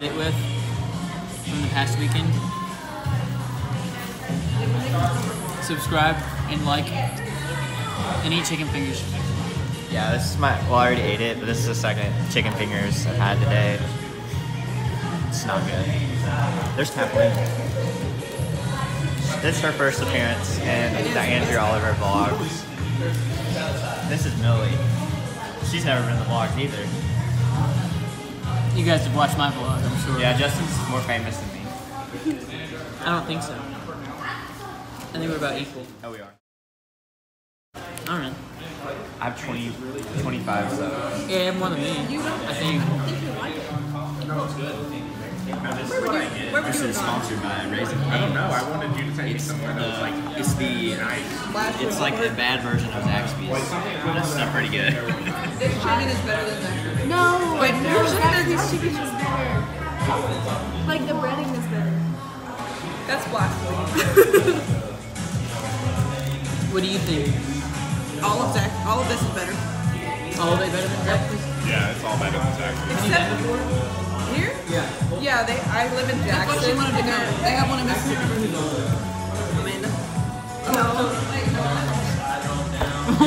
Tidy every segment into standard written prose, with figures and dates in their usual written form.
it with from the past weekend. Subscribe and like and eat chicken fingers. Yeah, this is my, well, I already ate it, but this is the second chicken fingers I've had today. It's not good. There's Kathleen. This is her first appearance in the Andrew Oliver vlogs. This is Millie. She's never been in the vlogs either. You guys have watched my vlog, I'm sure. Yeah, Justin's more famous than me. I don't think so. I think we're about equal. Oh, we are. I don't know. I have 25 subs. Yeah, you have more than me. I think. This is sponsored by Raisin Cane. I don't know. I wanted you to take me somewhere that was like It's like the bad version of Zaxby's. That's not pretty good. This chicken is better than that. No, Wait, no, Zaxby's chicken is better. Like the breading is better. That's blasphemy. What do you think? All of this is better. All of it better than Zaxby's? yeah, it's all better than Zaxby's. Except here? Yeah. Yeah, I live in Jackson. They have one in Mississippi. Amanda. No.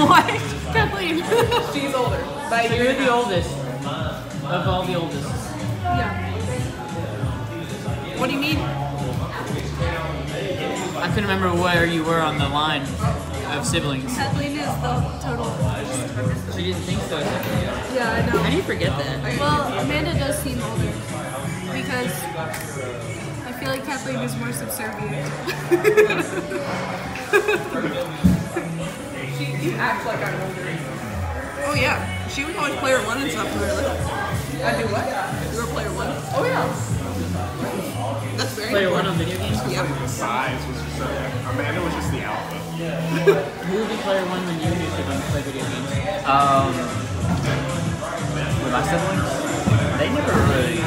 What? Kathleen. She's older. By a So year you're and a the half. oldest of all the oldest. Yeah. What do you need? I couldn't remember where you were on the line of siblings. Kathleen is the total. So you didn't think so? Yeah, I know. How do you forget that? Well, Amanda does seem older because I feel like Kathleen is more subservient. You act like I'm older. Oh yeah, she was always player one and stuff when we were little. I do what? You were player one. Oh yeah. That's very Player one important. on video games? Yep. The size was just so bad. Amanda was just the alpha. Who would be player one when you used to play video games? With my siblings, they never really.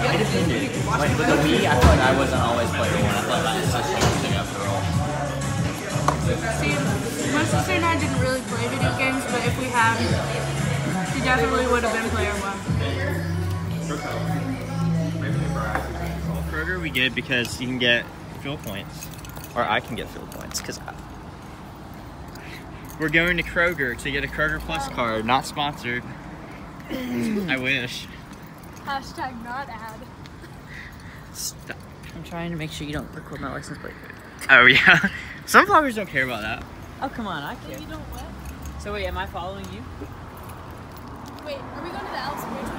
It depended. Like with the Wii, I feel like I wasn't always player one. I thought my sister was picking up the role. See, my sister and I didn't really play video games, but if we had, she definitely would have been player one. Kroger we get because you can get fuel points, or I can get fuel points because we're going to Kroger to get a Kroger Plus card. Not sponsored. I wish. Hashtag not ad. Stop. I'm trying to make sure you don't record my license plate. Oh yeah. Some vloggers don't care about that. Oh, come on, I care. You don't what? So wait, am I following you? Wait, are we going to the Alps Bridge?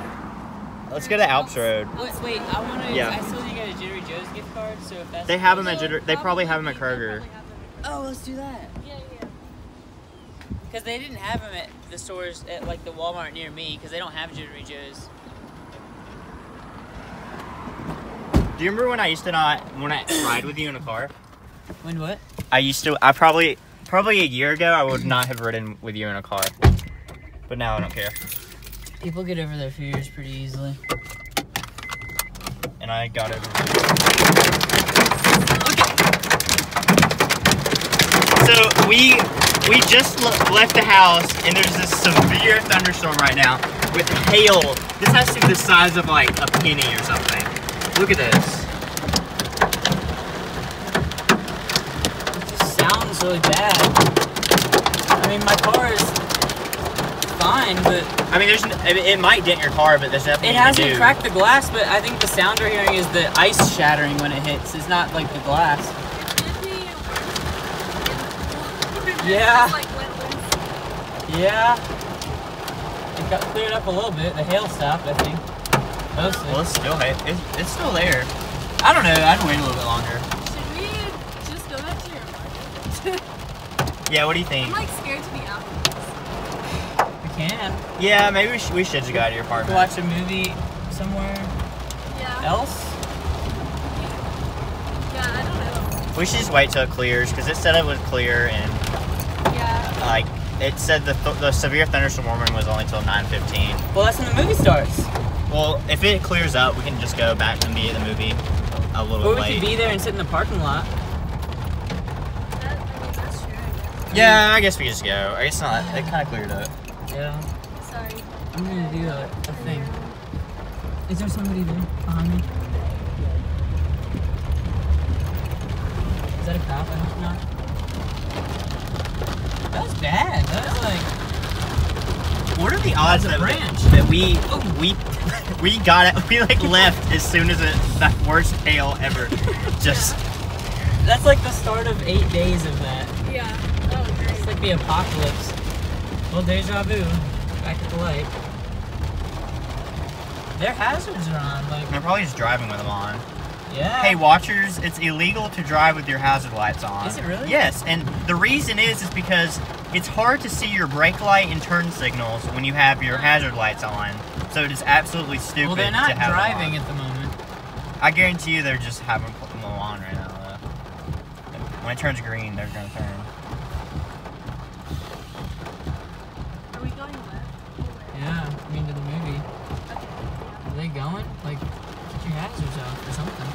Let's go to Alps Road. Wait, I want to. Yeah. I still need to get a Jittery Joe's gift card. So if that's They have them at They probably have them at Kroger. Oh, let's do that. Yeah. Because they didn't have them at the stores at like the Walmart near me. Because they don't have Jittery Joe's. Do you remember when I used to ride with you in a car? When what? I probably a year ago I would not have ridden with you in a car. But now I don't care. People get over their fears pretty easily. And I got over it. So we just left the house and there's this severe thunderstorm right now with hail. This has to be the size of like a penny or something. Look at this. It just sounds really bad. I mean, my car is fine, but I mean, it might dent your car, but there's nothing it you can hasn't do. cracked the glass. But I think the sound we're hearing is the ice shattering when it hits. It's not like the glass. Yeah. Yeah. It got cleared up a little bit. The hail stopped, I think. Mostly. Well, it's still there. I don't know. I'd wait a little bit longer. Should we just go back to your apartment? Yeah, what do you think? I'm like scared to be out. We can. Yeah, maybe we should just go out to your apartment. Watch a movie somewhere Yeah. else. Yeah, I don't know. We should just wait till it clears because it said it would clear and Yeah. like it said the severe thunderstorm warning was only till 9:15. Well, that's when the movie starts. Well, if it clears up, we can just go back and be at the movie a little Or we late. could be there and sit in the parking lot. That's true, I guess. Yeah, I guess we just go. I guess not. It kind of cleared up. Yeah. Sorry. I'm gonna do a thing. Is there somebody there behind me? Is that a cop? I hope not. That was bad. That was like. What are the odds That's a branch. that we got it? We like left as soon as that worst hail ever. Just. That's like the start of 8 days of that. Yeah. That was great. It's like the apocalypse. Well, deja vu. Back at the light. Their hazards are on. Like. They're probably just driving with them on. Yeah. Hey, watchers, it's illegal to drive with your hazard lights on. Is it really? Yes, and the reason is because it's hard to see your brake light and turn signals when you have your hazard lights on. So it is absolutely stupid Well, they're not to have driving them on. at the moment. I guarantee you they're just having them on right now, though. When it turns green, they're going to turn. Are we going left? Yeah, I mean to the movie. Are they going? Like, get your hazards off or something.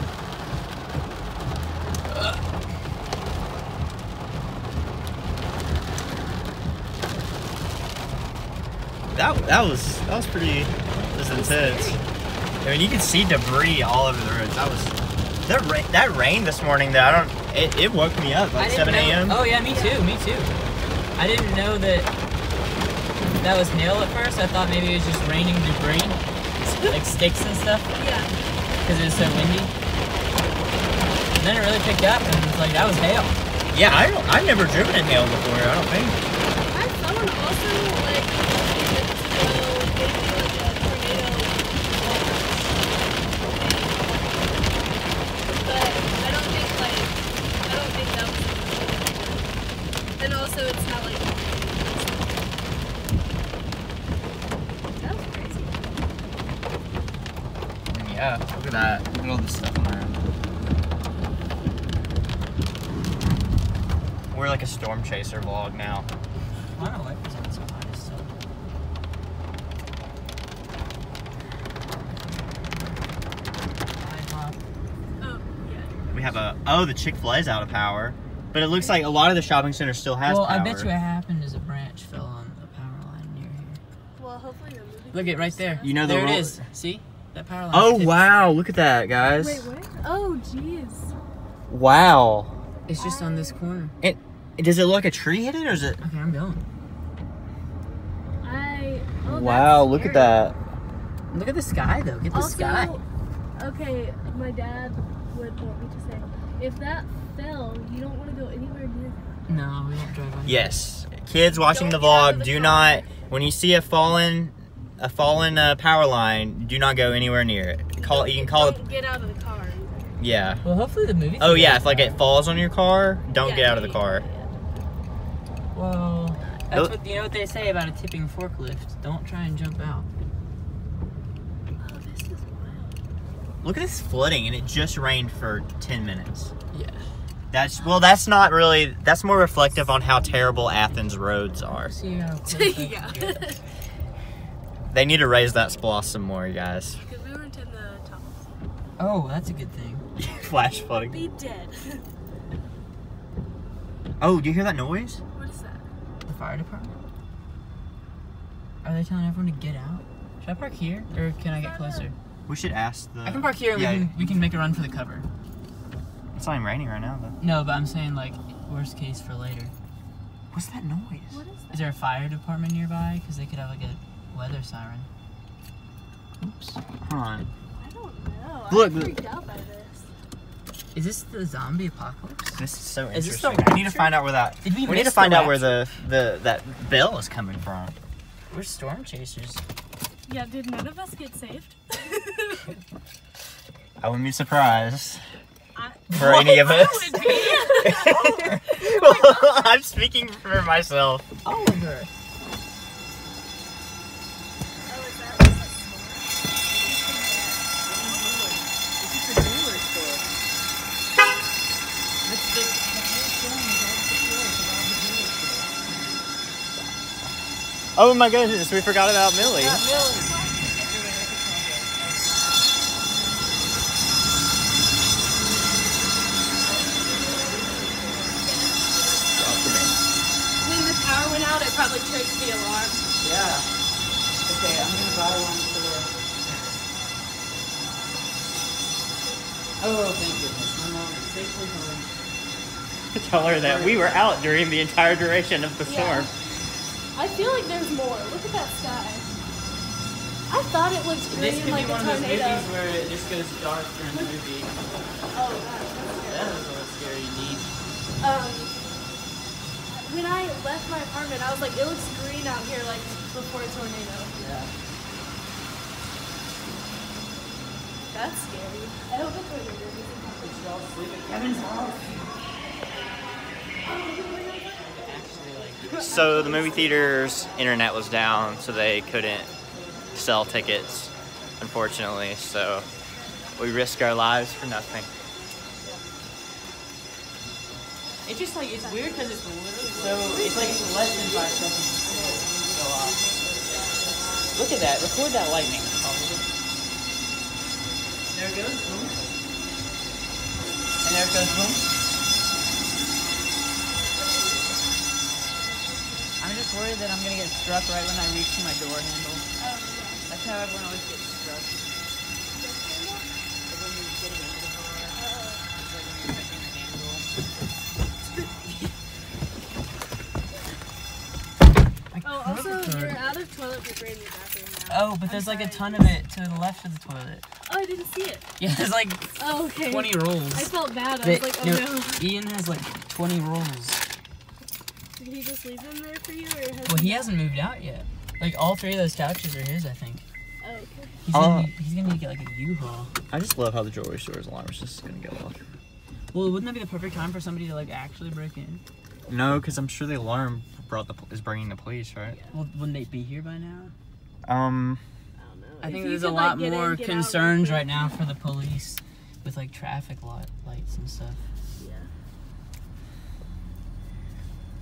That was pretty intense. I mean, you could see debris all over the roads. That rain this morning though. It woke me up like 7 a.m. Oh yeah, me too. I didn't know that was hail at first. I thought maybe it was just raining debris, like sticks and stuff, Yeah. because it was so windy. And then it really picked up, and it's like that was hail. Yeah, I've never driven in hail before. I don't think. My phone also like needed to go into like a tornado warning. But I don't think that was. And also it's not like. That was crazy. Yeah, look at that. Look at all this stuff on there. We're like a storm chaser vlog now. Why are my wipers on so high still? Oh, yeah. We have the Chick-fil-A's out of power. But it looks like a lot of the shopping center still has Well, power. I bet you what happened is a branch fell on the power line near here. Well, hopefully the movie. Look it right there. You know the there it roll- is. See that power line? Oh wow, look at that, guys. Wait, what? Oh, jeez. Wow. It's just on this corner. Does it look like a tree hit it, or is it? Okay, I'm going. Oh, Wow, that's look at scary. that. Look at the sky though. Get the Also, sky. okay, my dad would want me to say, if that fell, you don't want to go anywhere near that. No, we won't drive on. Yes, kids watching Don't the get out of vlog, the do car. not. When you see a fallen power line, do not go anywhere near it. You can call it. Don't get out of the car. Either. Yeah. Well, hopefully the movie. Oh yeah, theater's if like it falls on your car, don't Yeah, get out of the yeah, car. yeah, yeah. Well, Oh. that's what you know what they say about a tipping forklift. Don't try and jump out. Oh, this is wild. Look at this flooding, and it just rained for 10 minutes. Yeah. That's not really. That's more reflective on how terrible Athens roads are. See how close I can Yeah. get. They need to raise that splosh some more, you guys. Because we weren't in the top. Oh, that's a good thing. Flash flooding. Be dead. Oh, do you hear that noise? What is that? The fire department. Are they telling everyone to get out? Should I park here, or can I get closer? We should ask the. I can park here, and Yeah, we can make a run for the cover. it's not even raining right now, though. No, but I'm saying like worst case for later. What's that noise? What is that? Is there a fire department nearby? Because they could have like a weather siren. Oops. Hold on. I don't know. Look, I'm freaked out by this. Is this the zombie apocalypse? This is so Is this interesting. the We need to find out where that. Did we We need to miss find the out where the that bell is coming from. We're storm chasers. Yeah, did none of us get saved? I wouldn't be surprised I for any of us. would be. Well, I'm speaking for myself. Oliver. Oh, is that Oh my goodness, we forgot about Millie. when the power went out, it probably triggers the alarm. Yeah. Okay, I'm gonna buy one for Oh, thank goodness. My mom is safely home. Tell her that we were out during the entire duration of the storm. I feel like there's more. Look at that sky. I thought it looked green This could like be a one of those tornado. movies where it just goes dark during the movie. Oh, That was a little scary indeed. when I left my apartment, I was like, it looks green out here, like before a tornado. Yeah. That's scary. I hope a tornado doesn't happen. We should all sleep at Kevin's house. So the movie theater's internet was down, so they couldn't sell tickets, unfortunately. So we risk our lives for nothing. It's just like, it's weird because it's literally so, it's like less than 5 seconds before it go off. Look at that, record that lightning. There it goes, boom. And there it goes, boom. I'm just worried that I'm gonna get struck right when I reach my door handle. That's how everyone always gets struck. Like when you're getting into the door, it's like when you're touching the handle. Oh, also, you're out of toilet paper in your bathroom now. Oh, but there's like a ton of it to the left of the toilet. Oh, I didn't see it. Yeah, there's like Oh, okay. 20 rolls. I felt bad. I was like, oh no. Ian has like 20 rolls. Did he just leave them there for you, or has Well, he hasn't moved out yet. Like all 3 of those couches are his, I think. Oh, okay. He's gonna need to get like a U-Haul. I just love how the jewelry store's alarm is just gonna go off. Well, wouldn't that be the perfect time for somebody to like actually break in? No, because I'm sure the alarm is bringing the police, right? Well, wouldn't they be here by now? I don't know. I If think you there's could, a like, lot get in, more get out concerns real right quick. now for the police with like traffic lights and stuff. Yeah.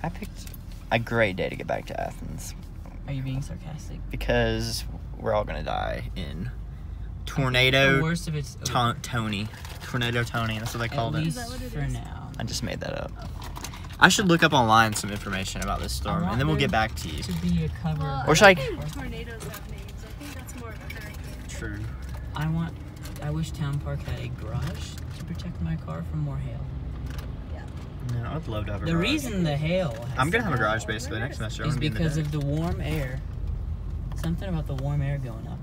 I picked a great day to get back to Athens Are you being sarcastic? because we're all gonna die in The tornado worst of it's over. Tony. Tornado Tony, that's what they At called it. least Is that what it for is? now. I just made that up. I should look up online some information about this storm, want and then we'll get there back to you. To be a cover. Well, Or should I I- don't think tornadoes have names. I think that's more of a hurricane. True. I wish Town Park had a garage to protect my car from more hail. No, I'd love to have a The garage. reason the hail has I'm gonna have a to garage basically next semester. is because of the warm air. Something about the warm air going up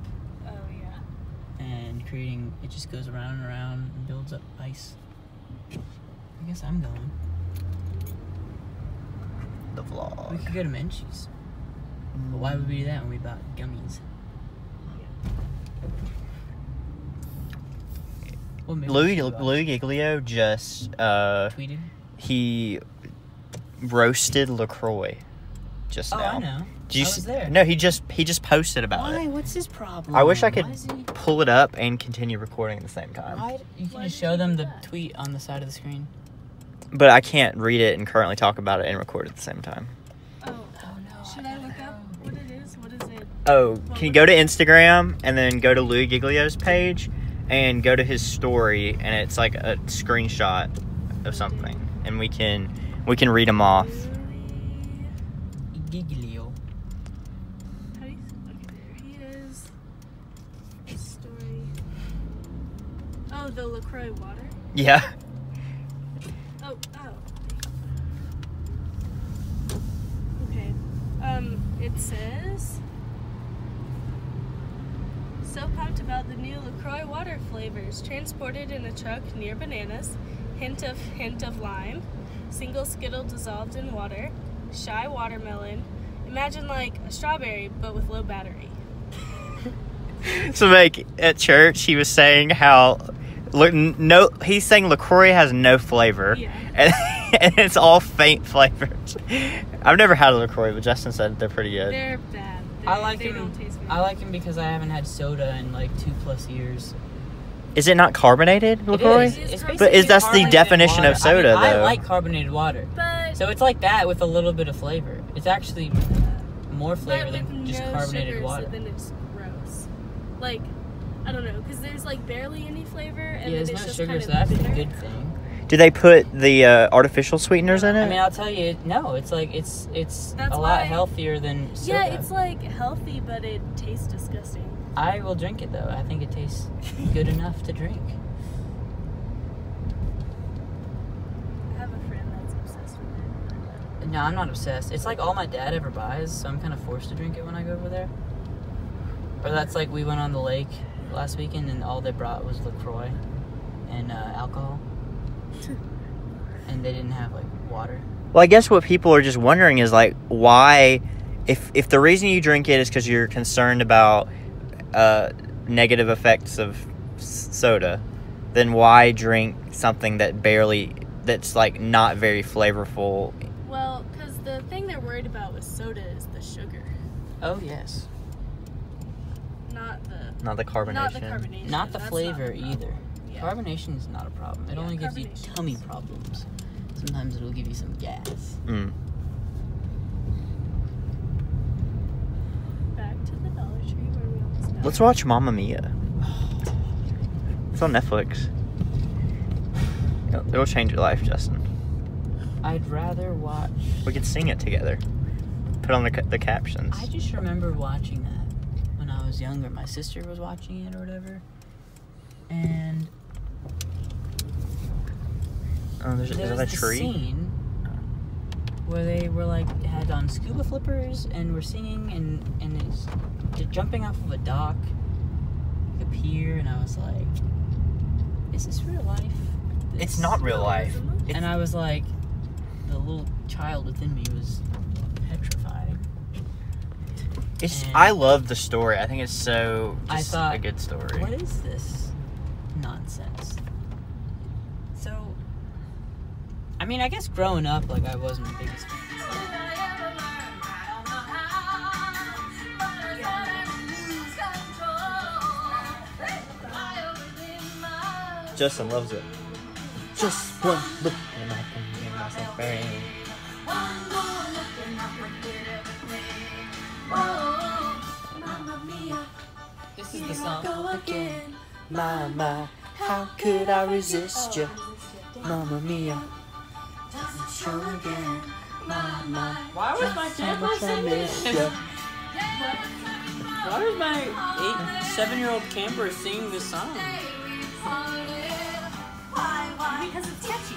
Oh, yeah. and creating, it just goes around and around and builds up ice. I guess I'm going. the We vlog. could go to Menchie's. But why would we do that when we bought gummies? Well, maybe we Louis should buy- Giglio just tweeted. he roasted LaCroix just Oh, now. I know. Did you I was see- there. No, he just posted about Why? it. What's his problem? I wish I Why could is he- pull it up and continue recording at the same time. Why? You can Why just did show you them do the that? tweet on the side of the screen. But I can't read it and currently talk about it and record at the same time. Oh, should I look up what it is? What is it? Oh, can you go to Instagram and then go to Louis Giglio's page and go to his story, and it's like a screenshot of something, and we can read them off. Giglio. How do you? Okay, there he is. Story. Oh, the LaCroix water. Yeah. Oh. Okay. It says. So pumped about the new LaCroix water flavors. Transported in a truck near bananas. Hint of lime. Single Skittle dissolved in water. Shy watermelon. Imagine like a strawberry, but with low battery. So like at church, he was saying how he's saying LaCroix has no flavor, Yeah. and it's all faint flavors. I've never had a LaCroix, but Justin said they're pretty good. They're bad. I like they him. don't taste good. I like him because I haven't had soda in like 2+ years. Is it not carbonated LaCroix? It is. It's But basically that's the carbonated definition of water. soda, I though. like carbonated water. But So it's like that with a little bit of flavor. It's actually more flavor but than with just no carbonated sugar, water. So then it's gross. Like, I don't know, because there's like barely any flavor, and Yeah, then there's it's no just sugar, kind so of that's a bitter. good thing. Do they put the artificial sweeteners in it? I mean, I'll tell you, no. It's like it's That's a lot why- healthier than soda. Yeah, it's like healthy, but it tastes disgusting. I will drink it though. I think it tastes good enough to drink. No, I'm not obsessed. It's like all my dad ever buys, so I'm kind of forced to drink it when I go over there. Or that's like we went on the lake last weekend and all they brought was LaCroix and alcohol. And they didn't have like water. Well, I guess what people are just wondering is like why, if the reason you drink it is because you're concerned about negative effects of soda, then why drink something that's like not very flavorful? Well, because the thing they're worried about with soda is the sugar, Oh yes. not the Not the carbonation. not the carbonation. Not the That's flavor not the problem. either. Yeah. Carbonation is not a problem. It Yeah, only gives you carbonation tummy is- problems. Sometimes it'll give you some gas. Mm. Back to the Dollar Tree where we almost died. Let's watch Mamma Mia. It's on Netflix. It'll change your life, Justin. I'd rather watch. We could sing it together. Put on the captions. I just remember watching that when I was younger. My sister was watching it or whatever. And Is there that was a this tree? scene where they were like had on scuba flippers and were singing and they're jumping off of a dock, like a pier, and I was like, is this real life? It's not real life. And I was like, the little child within me was petrified. I love the story. I think it's so I just thought, a good story. what is this nonsense? So, I mean, I guess growing up, like, I wasn't the biggest fan. Justin loves it. Just one look and I can hear myself bang. This is the song. Again, Mama, how could I resist you? Mamma Mia. Show again, Mama. Why was my camper singing this? Why was my 7-year-old camper singing this song? Because it's catchy.